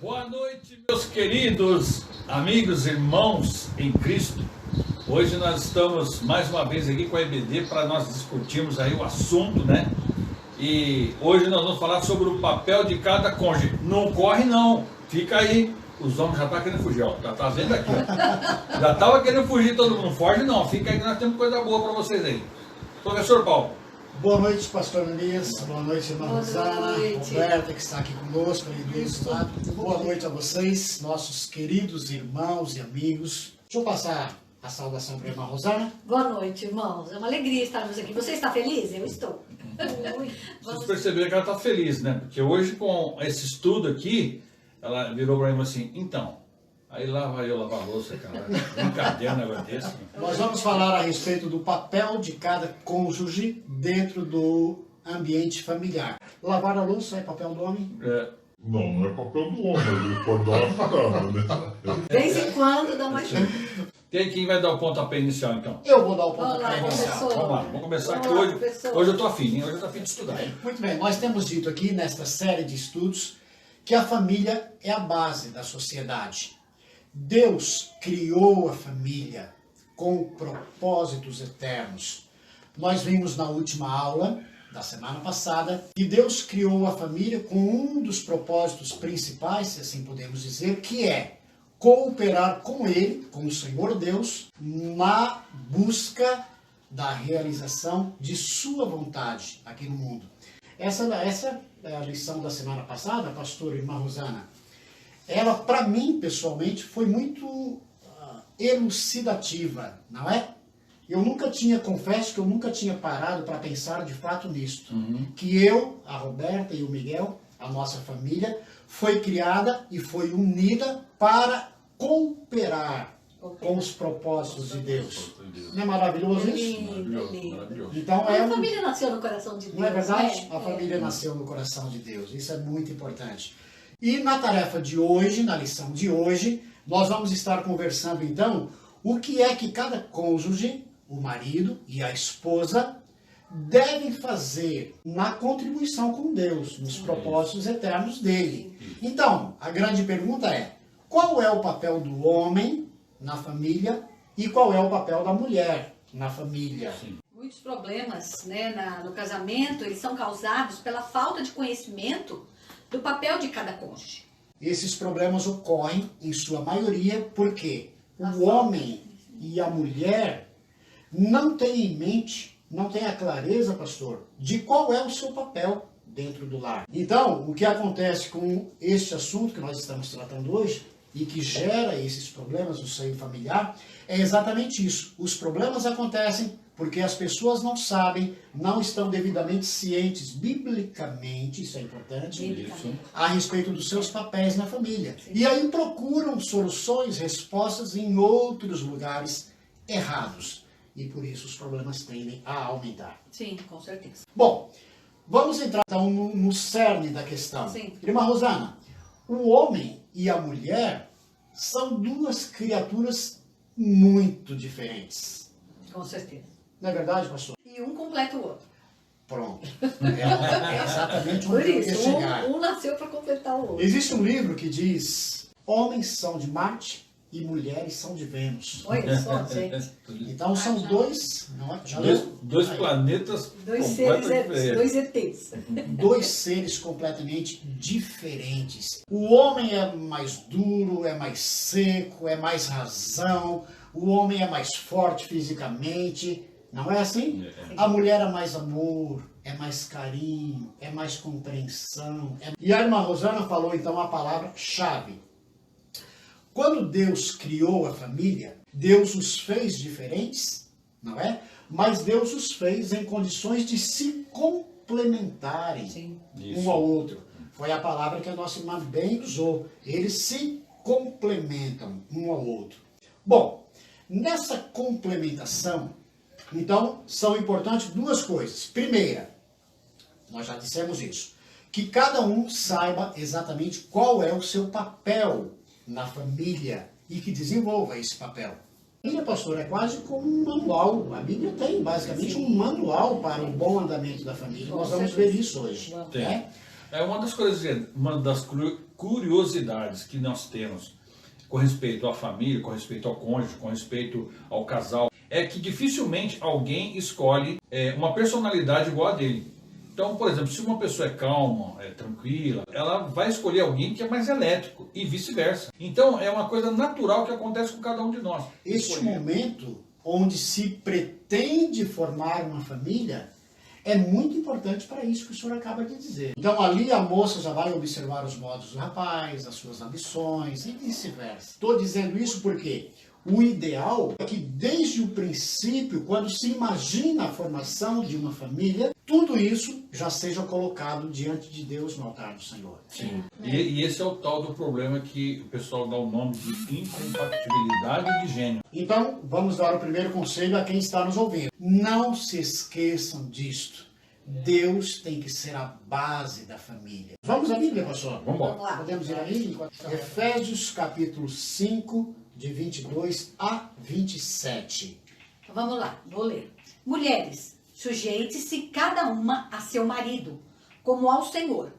Boa noite, meus queridos amigos, irmãos em Cristo. Hoje nós estamos mais uma vez aqui com a EBD para nós discutirmos aí o assunto, né? E hoje nós vamos falar sobre o papel de cada cônjuge. Não corre não, fica aí. Os homens já estão querendo fugir, ó. Já tá vendo aqui, ó. Já estava querendo fugir todo mundo. Não foge não, fica aí que nós temos coisa boa para vocês aí. Professor Paulo. Boa noite, pastor Elias. Boa noite, irmã Rosana, Roberta, que está aqui conosco, aí do outro lado. Boa noite a vocês, nossos queridos irmãos e amigos. Deixa eu passar a saudação para a irmã Rosana. Boa noite, irmãos. É uma alegria estarmos aqui. Você está feliz? Eu estou. Vocês perceberam que ela está feliz, né? Porque hoje, com esse estudo aqui, ela virou para mim assim, então, aí lá vai eu lavar a louça, cara. Brincadeira, um negócio desse. Nós vamos falar a respeito do papel de cada cônjuge dentro do ambiente familiar. Lavar a louça é papel do homem? Não, não é papel do homem, ele pode dar uma parada, né? De vez em quando dá uma ajuda. Quem vai dar o pontapé inicial, então? Eu vou dar o Olá, pontapé inicial. professor. Vamos lá, vamos começar aqui Olá, hoje. professor. Hoje eu tô afim, hein? Hoje eu tô afim de estudar. Muito bem, nós temos dito aqui nesta série de estudos que a família é a base da sociedade. Deus criou a família com propósitos eternos. Nós vimos na última aula da semana passada que Deus criou a família com um dos propósitos principais, se assim podemos dizer, que é cooperar com Ele, com o Senhor Deus, na busca da realização de sua vontade aqui no mundo. Essa é a lição da semana passada, pastora irmã Rosana. Ela, para mim, pessoalmente, foi muito elucidativa, não é? Confesso que eu nunca tinha parado para pensar de fato nisto. Que eu, a Roberta e o Miguel, a nossa família, foi criada e foi unida para cooperar com os propósitos de Deus. Não é maravilhoso isso? Maravilhoso. Então A família nasceu no coração de Deus. não é verdade? A família nasceu no coração de Deus. Isso é muito importante. E na tarefa de hoje, na lição de hoje, nós vamos estar conversando então o que é que cada cônjuge, o marido e a esposa, devem fazer na contribuição com Deus, nos propósitos eternos dele. Então, a grande pergunta é: qual é o papel do homem na família e qual é o papel da mulher na família? Muitos problemas, né, no casamento, eles são causados pela falta de conhecimento do papel de cada cônjuge. Esses problemas ocorrem, em sua maioria, porque o homem e a mulher não têm em mente, não têm a clareza, pastor, de qual é o seu papel dentro do lar. Então, o que acontece com este assunto que nós estamos tratando hoje e que gera esses problemas no seio familiar é exatamente isso. Os problemas acontecem porque as pessoas não sabem, não estão devidamente cientes, biblicamente, isso é importante, a respeito dos seus papéis na família. Sim. E aí procuram soluções, respostas em outros lugares errados. E por isso os problemas tendem a aumentar. Sim, com certeza. Bom, vamos entrar então no cerne da questão. Sim. Irmã Rosana, o homem e a mulher são duas criaturas muito diferentes. Com certeza. Não é verdade, pastor? E um completa o outro. Pronto. É exatamente Por onde eu ia isso, chegar. um nasceu para completar o outro. Existe um livro que diz: homens são de Marte e mulheres são de Vênus. Olha só, gente. Então são dois, não é? Já Dois Aí. planetas Dois completamente seres, diferentes. dois ETs. Dois seres completamente diferentes. O homem é mais duro, é mais seco, é mais razão. O homem é mais forte fisicamente. Não é assim? A mulher é mais amor, é mais carinho, é mais compreensão. E a irmã Rosana falou então a palavra-chave. Quando Deus criou a família, Deus os fez diferentes, não é? Mas Deus os fez em condições de se complementarem Sim. um ao outro. Foi a palavra que a nossa irmã bem usou. Eles se complementam um ao outro. Bom, nessa complementação, então, são importantes duas coisas. Primeira, nós já dissemos isso, que cada um saiba exatamente qual é o seu papel na família e que desenvolva esse papel. A Bíblia, pastor, é quase como um manual. A Bíblia tem basicamente um manual para o bom andamento da família. Nós vamos ver isso hoje. Tem. Né? É uma das curiosidades que nós temos com respeito à família, com respeito ao cônjuge, com respeito ao casal, é que dificilmente alguém escolhe uma personalidade igual a dele. Então, por exemplo, se uma pessoa é calma, é tranquila, ela vai escolher alguém que é mais elétrico e vice-versa. Então, é uma coisa natural que acontece com cada um de nós. Este momento onde se pretende formar uma família é muito importante para isso que o senhor acaba de dizer. Então ali a moça já vai observar os modos do rapaz, as suas ambições e vice-versa. Estou dizendo isso porque o ideal é que desde o princípio, quando se imagina a formação de uma família, tudo isso já seja colocado diante de Deus no altar do Senhor. Sim. E esse é o tal do problema que o pessoal dá o nome de incompatibilidade de gênero. Então, vamos dar o primeiro conselho a quem está nos ouvindo. Não se esqueçam disto. Deus tem que ser a base da família. Vamos à Bíblia, pastor? Vamos embora. Vamos lá. Podemos ir aí? Efésios capítulo 5, de 22 a 27. Então, vamos lá, vou ler. Mulheres, sujeite-se cada uma a seu marido, como ao Senhor.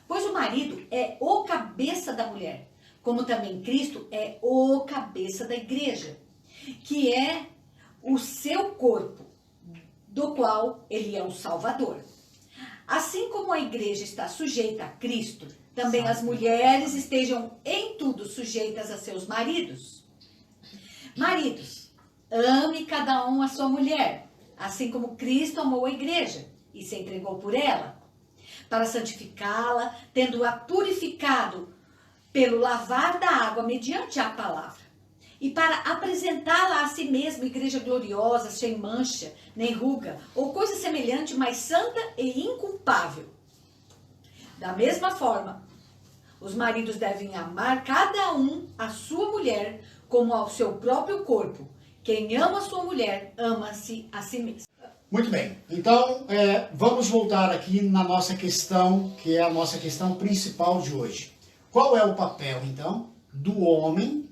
Pois o marido é o cabeça da mulher, como também Cristo é o cabeça da igreja, que é o seu corpo, do qual ele é o Salvador. Assim como a igreja está sujeita a Cristo, também as mulheres estejam em tudo sujeitas a seus maridos. Maridos, ame cada um a sua mulher, assim como Cristo amou a igreja e se entregou por ela, para santificá-la, tendo-a purificado pelo lavar da água mediante a palavra, e para apresentá-la a si mesma, igreja gloriosa, sem mancha, nem ruga, ou coisa semelhante, mas santa e inculpável. Da mesma forma, os maridos devem amar cada um a sua mulher como ao seu próprio corpo. Quem ama a sua mulher, ama-se a si mesmo. Muito bem, então vamos voltar aqui na nossa questão, que é a nossa questão principal de hoje. Qual é o papel, então, do homem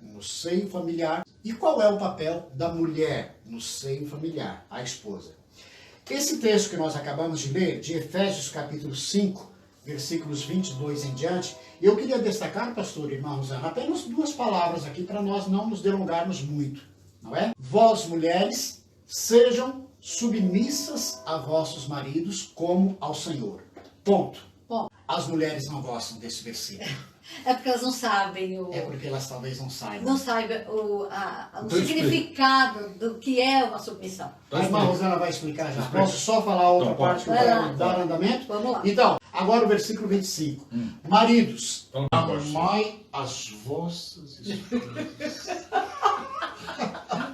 no seio familiar e qual é o papel da mulher no seio familiar, a esposa? Esse texto que nós acabamos de ler, de Efésios capítulo 5, versículos 22 em diante, eu queria destacar, pastor e irmã Rosana, apenas duas palavras aqui para nós não nos delongarmos muito, não é? Vós, mulheres, sejam submissas a vossos maridos como ao Senhor. Ponto. Bom, As mulheres não gostam desse versículo. é porque elas não sabem É porque elas talvez não saibam. não saibam o Então significado do que é uma submissão. A irmã Rosana vai explicar já. Posso só falar a outra Então, parte que vai lá. vai dar andamento? Vamos lá. Então, agora o versículo 25. Maridos, Então, amai as vossas esposas.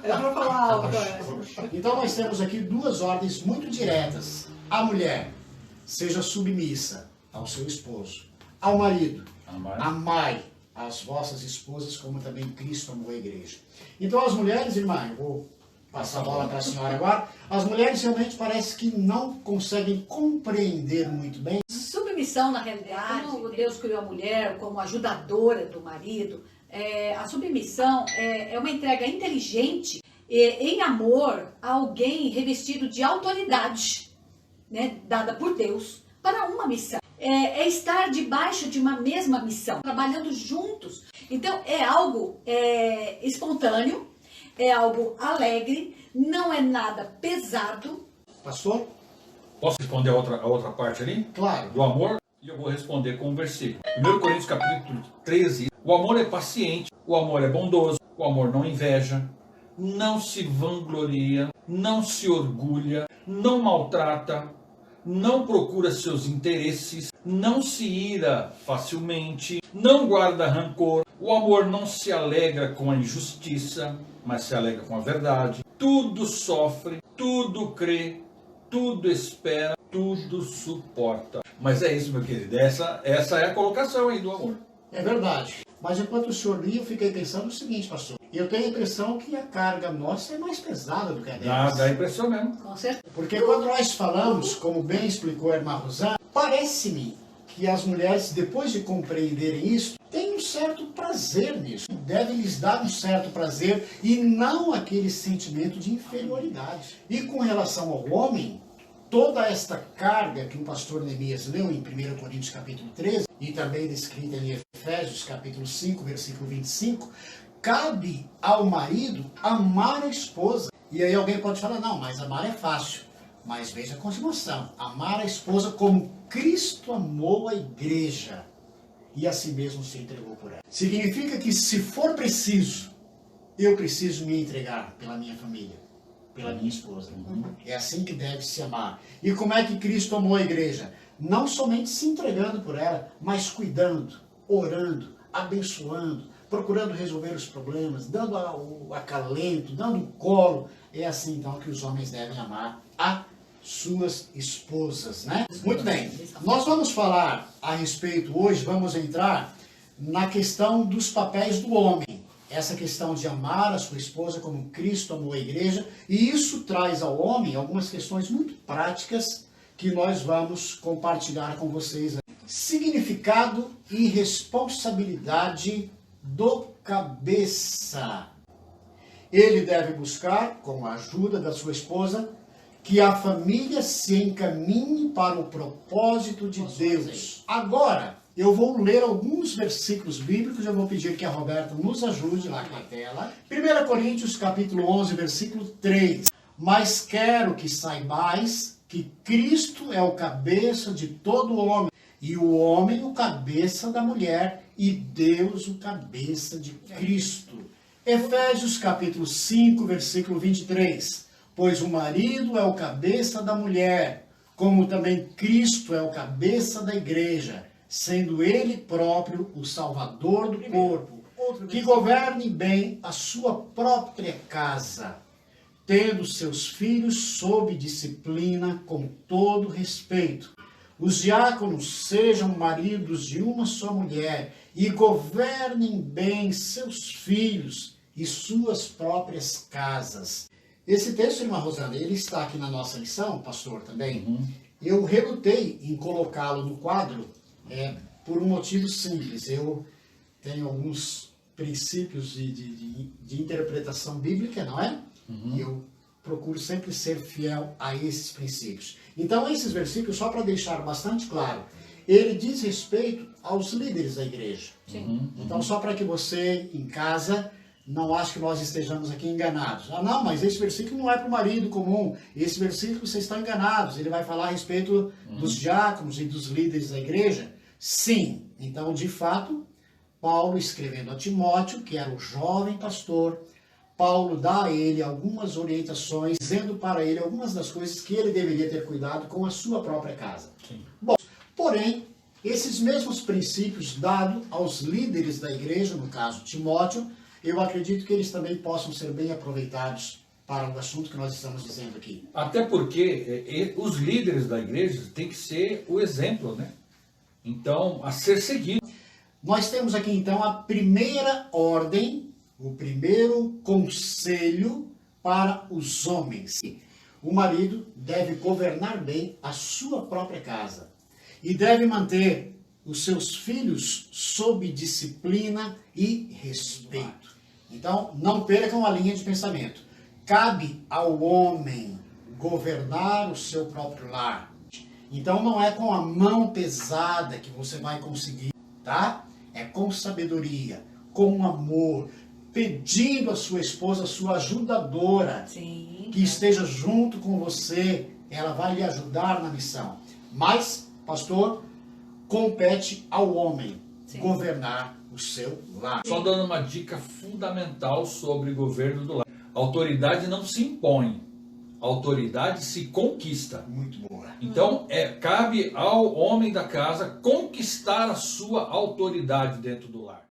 É pra falar alto. Então nós temos aqui duas ordens muito diretas. A mulher, seja submissa ao seu esposo. Ao marido, amai as vossas esposas como também Cristo amou a igreja. Então as mulheres, irmã, eu vou passar a bola para a senhora agora. As mulheres realmente parece que não conseguem compreender muito bem. Submissão, na realidade, como Deus criou a mulher como ajudadora do marido, a submissão é uma entrega inteligente em amor a alguém revestido de autoridade, né, dada por Deus para uma missão. É estar debaixo de uma mesma missão, trabalhando juntos. Então é algo espontâneo, é algo alegre, não é nada pesado. Pastor? posso responder a outra parte ali? Claro. Do amor? E eu vou responder com um versículo. 1 Coríntios capítulo 13. O amor é paciente, o amor é bondoso, o amor não inveja, não se vangloria, não se orgulha, não maltrata, não procura seus interesses, não se ira facilmente, não guarda rancor. O amor não se alegra com a injustiça, mas se alegra com a verdade. Tudo sofre, tudo crê, tudo espera, tudo suporta. Mas é isso, meu querido. Essa é a colocação aí do amor. É verdade. Mas enquanto o senhor lia, eu fiquei pensando o seguinte, pastor. Eu tenho a impressão que a carga nossa é mais pesada do que a delas. Dá a impressão mesmo. Com certeza. Porque quando nós falamos, como bem explicou a irmã Rosana, parece-me que as mulheres, depois de compreenderem isso, têm um certo prazer nisso. Deve lhes dar um certo prazer e não aquele sentimento de inferioridade. E com relação ao homem, toda esta carga que o pastor Neemias leu em 1 Coríntios capítulo 13 e também descrita em Efésios capítulo 5, versículo 25, cabe ao marido amar a esposa. E aí alguém pode falar, não, mas amar é fácil. Mas veja a continuação, amar a esposa como Cristo amou a igreja e a si mesmo se entregou por ela. Significa que se for preciso, eu preciso me entregar pela minha família, pela minha esposa. É assim que deve se amar. E como é que Cristo amou a igreja? Não somente se entregando por ela, mas cuidando, orando, abençoando, procurando resolver os problemas, dando o acalento, dando o colo. É assim então que os homens devem amar a suas esposas, né? Muito bem, nós vamos falar a respeito hoje, vamos entrar na questão dos papéis do homem. Essa questão de amar a sua esposa como Cristo amou a igreja, e isso traz ao homem algumas questões muito práticas que nós vamos compartilhar com vocês. Significado e responsabilidade do cabeça. Ele deve buscar, com a ajuda da sua esposa, que a família se encaminhe para o propósito de Deus. Agora, eu vou ler alguns versículos bíblicos, eu vou pedir que a Roberta nos ajude lá na tela. 1 Coríntios capítulo 11, versículo 3. Mas quero que saibais que Cristo é o cabeça de todo homem, e o homem o cabeça da mulher, e Deus o cabeça de Cristo. Efésios capítulo 5, versículo 23. Pois o marido é o cabeça da mulher, como também Cristo é o cabeça da igreja, sendo ele próprio o salvador do corpo, que governe bem a sua própria casa, tendo seus filhos sob disciplina com todo respeito. Os diáconos sejam maridos de uma só mulher e governem bem seus filhos e suas próprias casas. Esse texto, irmã Rosana, ele está aqui na nossa lição, pastor, também. Eu relutei em colocá-lo no quadro por um motivo simples. Eu tenho alguns princípios de interpretação bíblica, não é? E eu procuro sempre ser fiel a esses princípios. Então, esses versículos, só para deixar bastante claro, ele diz respeito aos líderes da igreja. Então, só para que você, em casa, não ache que nós estejamos aqui enganados. Ah, não, mas esse versículo não é para o marido comum. Esse versículo vocês estão enganados. Ele vai falar a respeito dos diáconos e dos líderes da igreja. Sim. Então, de fato, Paulo escrevendo a Timóteo, que era o jovem pastor, Paulo dá a ele algumas orientações, dizendo para ele algumas das coisas que ele deveria ter cuidado com a sua própria casa. Bom, porém, esses mesmos princípios dados aos líderes da igreja, no caso Timóteo, eu acredito que eles também possam ser bem aproveitados para o assunto que nós estamos dizendo aqui. Até porque os líderes da igreja têm que ser o exemplo, né? Então, a ser seguido. Nós temos aqui então a primeira ordem, o primeiro conselho para os homens. O marido deve governar bem a sua própria casa e deve manter os seus filhos sob disciplina e respeito. Então, não percam a linha de pensamento. Cabe ao homem governar o seu próprio lar. Então, não é com a mão pesada que você vai conseguir, tá? É com sabedoria, com amor, pedindo à sua esposa, a sua ajudadora, que esteja junto com você. Ela vai lhe ajudar na missão. Mas, pastor, compete ao homem governar o seu lar. Só dando uma dica fundamental sobre o governo do lar. A autoridade não se impõe, a autoridade se conquista. Muito boa. Então, cabe ao homem da casa conquistar a sua autoridade dentro do lar.